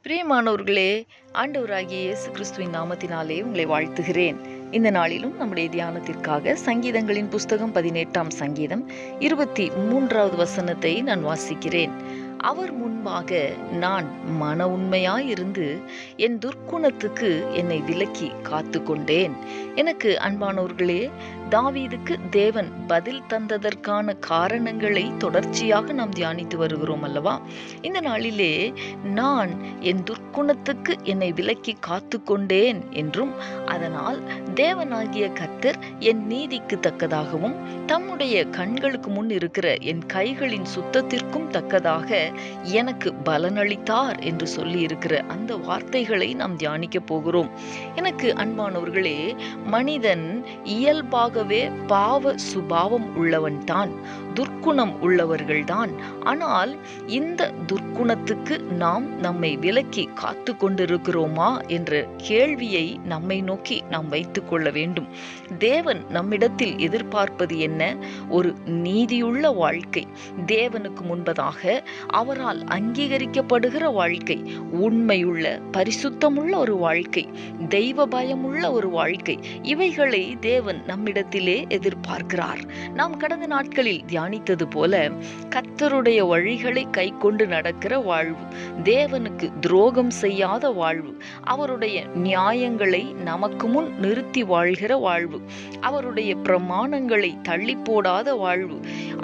பிரியமானவர்களே, ஆண்டவராகிய இயேசு கிறிஸ்துவின் நாமத்தினாலே உங்களை வாழ்த்துகிறேன். இந்த நாளிலும் நம்முடைய தியானத்திற்காக சங்கீதங்களின் புஸ்தகம் 18ஆம் சங்கீதம் 23வது வசனத்தை நான் வாசிக்கிறேன். அவர் முன்பாக நான் மன உண்மையாயிருந்து என் துர்க்குணத்துக்கு என்னை விலக்கி காத்து கொண்டேன். எனக்கு அன்பானவர்களே, தாவீதுக்கு தேவன் பதில் தந்ததற்கான காரணங்களை தொடர்ச்சியாக நாம் தியானித்து வருகிறோம் அல்லவா? இந்த நாளிலே நான் என் துர்க்குணத்துக்கு என்னை விலக்கி காத்து கொண்டேன் என்றும், அதனால் தேவனாகிய கர்த்தர் என் நீதிக்கு தக்கதாகவும் தம்முடைய கண்களுக்கு முன் இருக்கிற என் கைகளின் சுத்தத்திற்கும் தக்கதாக எனக்கு பலனளித்தார் என்று சொல்லி இருக்கிற அந்த வார்த்தைகளை நாம் தியானிக்க போகிறோம். எனக்கு அன்பானவர்களே, மனிதன் இயல்பாகவே பாவ சுபாவம் உள்ளவன் தான், துர்க்குணம் உள்ளவர்கள்தான். ஆனால் இந்த துர்க்குணத்துக்கு நாம் நம்மை விலக்கி காத்து கொண்டிருக்கிறோமா என்ற கேள்வியை நம்மை நோக்கி நாம் வைத்துக் கொள்ள வேண்டும். தேவன் நம்மிடத்தில் எதிர்பார்ப்பது என்ன? ஒரு நீதியுள்ள வாழ்க்கை, தேவனுக்கு முன்பதாக அவரால் அங்கீகரிக்கப்படுகிற வாழ்க்கை, உண்மையுள்ள பரிசுத்தமுள்ள ஒரு வாழ்க்கை, தெய்வ பயமுள்ள ஒரு வாழ்க்கை, இவைகளை தேவன் நம்மிடத்திலே எதிர்பார்க்கிறார். நாம் கடந்த நாட்களில் தியானித்தது போல கர்த்தருடைய வழிகளை கை கொண்டு நடக்கிற வாழ்வு, தேவனுக்கு துரோகம் செய்யாத வாழ்வு, அவருடைய நியாயங்களை நமக்கு முன் நிறுத்தி வாழ்கிற வாழ்வு, அவருடைய பிரமாணங்களை தள்ளி போடாத வாழ்வு,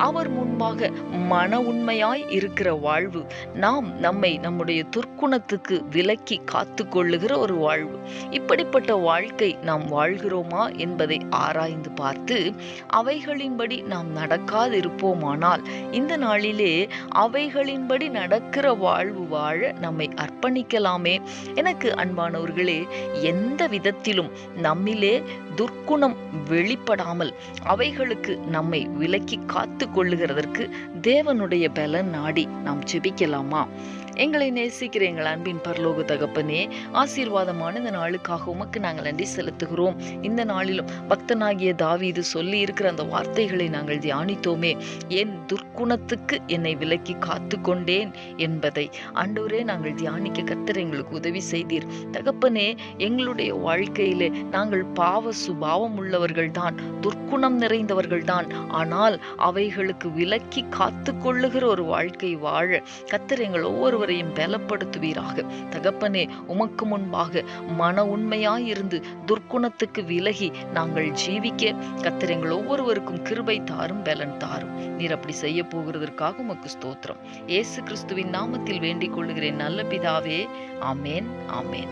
அவர் முன்பாக மன உண்மையாய் இருக்கிற வாழ்வு, நாம் நம்மை நம்முடைய துர்க்குணத்துக்கு விலக்கி காத்து கொள்ளுகிற ஒரு வாழ்வு. இப்படிப்பட்ட வாழ்க்கை நாம் வாழ்கிறோமா என்பதை ஆராய்ந்து பார்த்து அவைகளின்படி நாம் நடக்காதிருப்போமானால் இந்த நாளிலே அவைகளின்படி நடக்கிற வாழ்வு வாழ நம்மை அர்ப்பணிக்கலாமே. எனக்கு அன்பானவர்களே, எந்த விதத்திலும் நம்மிலே துர்க்குணம் வெளிப்படாமல் அவைகளுக்கு நம்மை விலக்கி காத்து கொள்ளுகிறதற்கு தேவனுடைய பலன் நாடி நாம் ஜெபிக்கலாமா? எங்களை நேசிக்கிற எங்கள் அன்பின் பரலோக தகப்பனே, ஆசீர்வாதமான இந்த நாளுக்காக உமக்கு நாங்கள் நன்றி செலுத்துகிறோம். இந்த நாளிலும் பக்தனாகிய தாவீது சொல்லி இருக்கிற அந்த வார்த்தைகளை நாங்கள் தியானித்தோமே. என் துர்க்குணத்துக்கு என்னை விலக்கி காத்து கொண்டேன் என்பதை ஆண்டவரே நாங்கள் தியானிக்க கர்த்தர் எங்களுக்கு உதவி செய்தீர். தகப்பனே, எங்களுடைய வாழ்க்கையிலே நாங்கள் பாவ சுபாவம் உள்ளவர்கள்தான், துர்க்குணம் நிறைந்தவர்கள்தான். ஆனால் அவைகளுக்கு விலக்கி காத்து கொள்ளுகிற ஒரு வாழ்க்கை வாழ கர்த்தர் எங்கள் ஒவ்வொருவரையும் பலப்படுத்துவீராக. தகப்பனே, உமக்கு முன்பாக மன உண்மையாயிருந்து துர்க்குணத்துக்கு விலகி நாங்கள் ஜீவிக்க கர்த்தர் எங்கள் ஒவ்வொருவருக்கும் கிருபை தாரும், பலன் தாரும். நீர் அப்படி செய்ய போகிறதற்காக உமக்கு ஸ்தோத்திரம். இயேசு கிறிஸ்துவின் நாமத்தில் வேண்டிக் கொள்ளுகிறேன் நல்ல பிதாவே. ஆமேன், ஆமேன்.